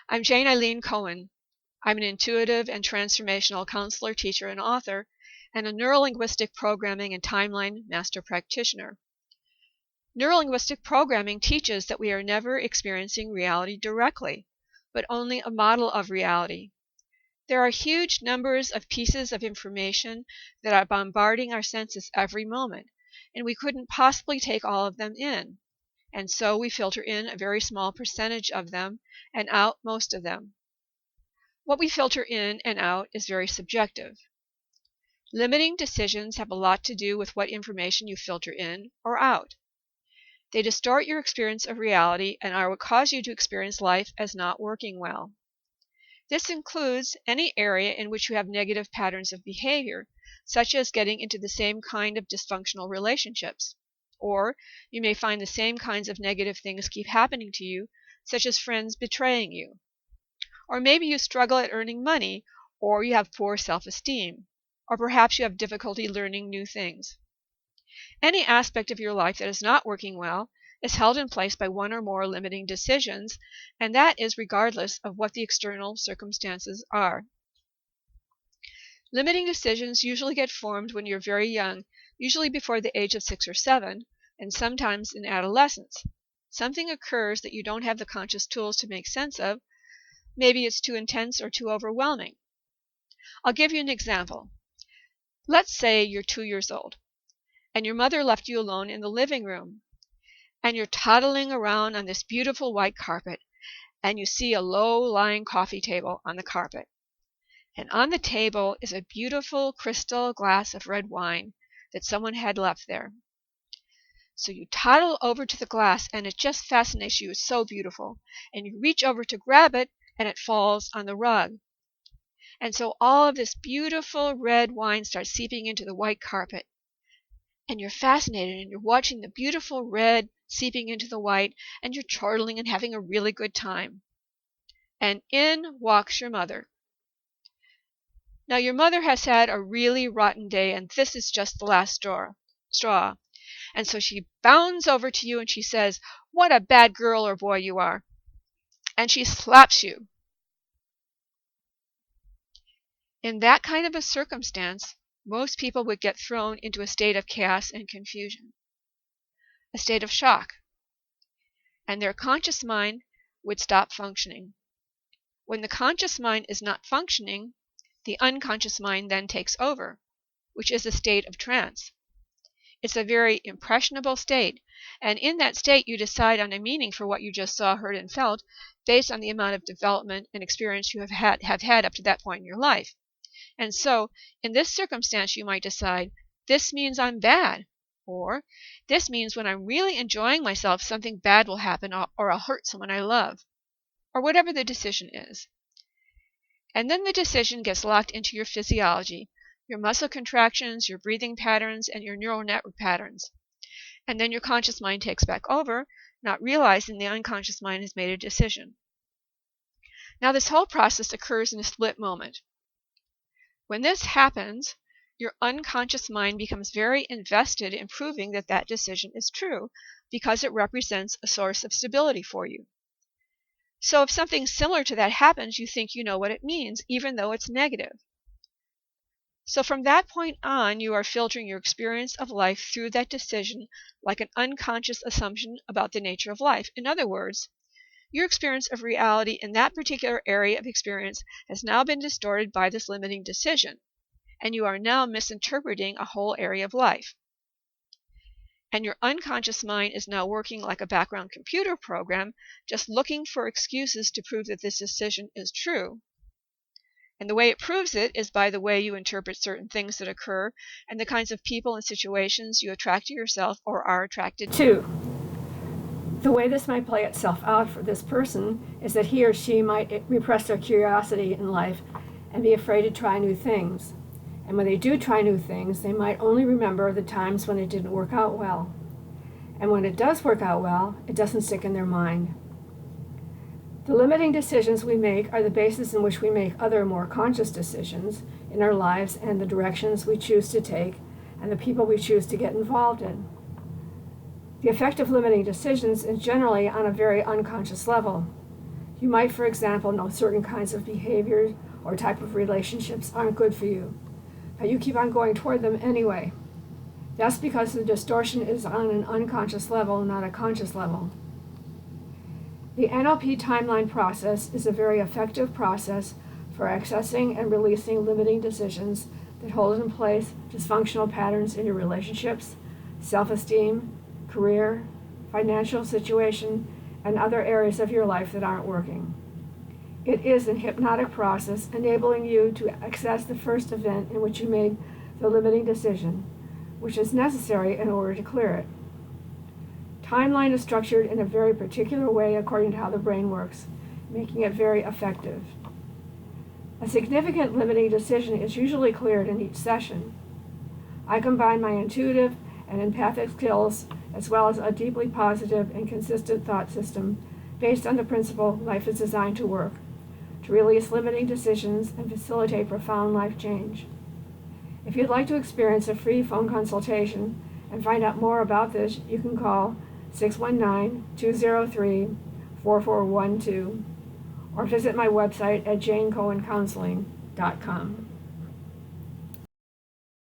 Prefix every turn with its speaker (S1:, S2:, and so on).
S1: I'm Jane Eileen Cohen. I'm an intuitive and transformational counselor, teacher, and author, and a neurolinguistic programming and timeline master practitioner. Neurolinguistic programming teaches that we are never experiencing reality directly, but only a model of reality. There are huge numbers of pieces of information that are bombarding our senses every moment, and we couldn't possibly take all of them in. And so we filter in a very small percentage of them and out most of them. What we filter in and out is very subjective. Limiting decisions have a lot to do with what information you filter in or out. They distort your experience of reality and are what cause you to experience life as not working well. This includes any area in which you have negative patterns of behavior, such as getting into the same kind of dysfunctional relationships. Or you may find the same kinds of negative things keep happening to you, such as friends betraying you. Or maybe you struggle at earning money, or you have poor self-esteem, or perhaps you have difficulty learning new things. Any aspect of your life that is not working well is held in place by one or more limiting decisions, and that is regardless of what the external circumstances are. Limiting decisions usually get formed when you're very young, usually before the age of 6 or 7, and sometimes in adolescence. Something occurs that you don't have the conscious tools to make sense of. Maybe it's too intense or too overwhelming. I'll give you an example. Let's say you're 2 years old, and your mother left you alone in the living room, and you're toddling around on this beautiful white carpet, and you see a low-lying coffee table on the carpet. And on the table is a beautiful crystal glass of red wine that someone had left there. So you toddle over to the glass, and it just fascinates you. It's so beautiful. And you reach over to grab it, and it falls on the rug. And so all of this beautiful red wine starts seeping into the white carpet. And you're fascinated, and you're watching the beautiful red seeping into the white, and you're chortling and having a really good time. And in walks your mother. Now, your mother has had a really rotten day, and this is just the last straw. And so she bounds over to you and she says, "What a bad girl or boy you are." And she slaps you. In that kind of a circumstance, most people would get thrown into a state of chaos and confusion, a state of shock, and their conscious mind would stop functioning. When the conscious mind is not functioning, the unconscious mind then takes over, which is a state of trance. It's a very impressionable state, and in that state you decide on a meaning for what you just saw, heard, and felt based on the amount of development and experience you have had up to that point in your life. And so, in this circumstance, you might decide, this means I'm bad, or this means when I'm really enjoying myself, something bad will happen, or I'll hurt someone I love, or whatever the decision is. And then the decision gets locked into your physiology, your muscle contractions, your breathing patterns, and your neural network patterns. And then your conscious mind takes back over, not realizing the unconscious mind has made a decision. Now, this whole process occurs in a split moment. When this happens, your unconscious mind becomes very invested in proving that that decision is true, because it represents a source of stability for you. So if something similar to that happens, you think you know what it means, even though it's negative. So from that point on, you are filtering your experience of life through that decision like an unconscious assumption about the nature of life. In other words, your experience of reality in that particular area of experience has now been distorted by this limiting decision, and you are now misinterpreting a whole area of life. And your unconscious mind is now working like a background computer program, just looking for excuses to prove that this decision is true. And the way it proves it is by the way you interpret certain things that occur and the kinds of people and situations you attract to yourself or are attracted to.
S2: The way this might play itself out for this person is that he or she might repress their curiosity in life and be afraid to try new things. And when they do try new things, they might only remember the times when it didn't work out well. And when it does work out well, it doesn't stick in their mind. The limiting decisions we make are the basis in which we make other more conscious decisions in our lives and the directions we choose to take and the people we choose to get involved in. The effect of limiting decisions is generally on a very unconscious level. You might, for example, know certain kinds of behaviors or type of relationships aren't good for you, but you keep on going toward them anyway. That's because the distortion is on an unconscious level, not a conscious level. The NLP timeline process is a very effective process for accessing and releasing limiting decisions that hold in place dysfunctional patterns in your relationships, self-esteem, career, financial situation, and other areas of your life that aren't working. It is an hypnotic process enabling you to access the first event in which you made the limiting decision, which is necessary in order to clear it. Timeline is structured in a very particular way according to how the brain works, making it very effective. A significant limiting decision is usually cleared in each session. I combine my intuitive and empathic skills as well as a deeply positive and consistent thought system based on the principle life is designed to work, to release limiting decisions and facilitate profound life change. If you'd like to experience a free phone consultation and find out more about this, you can call 619-203-4412 or visit my website at janecohencounseling.com.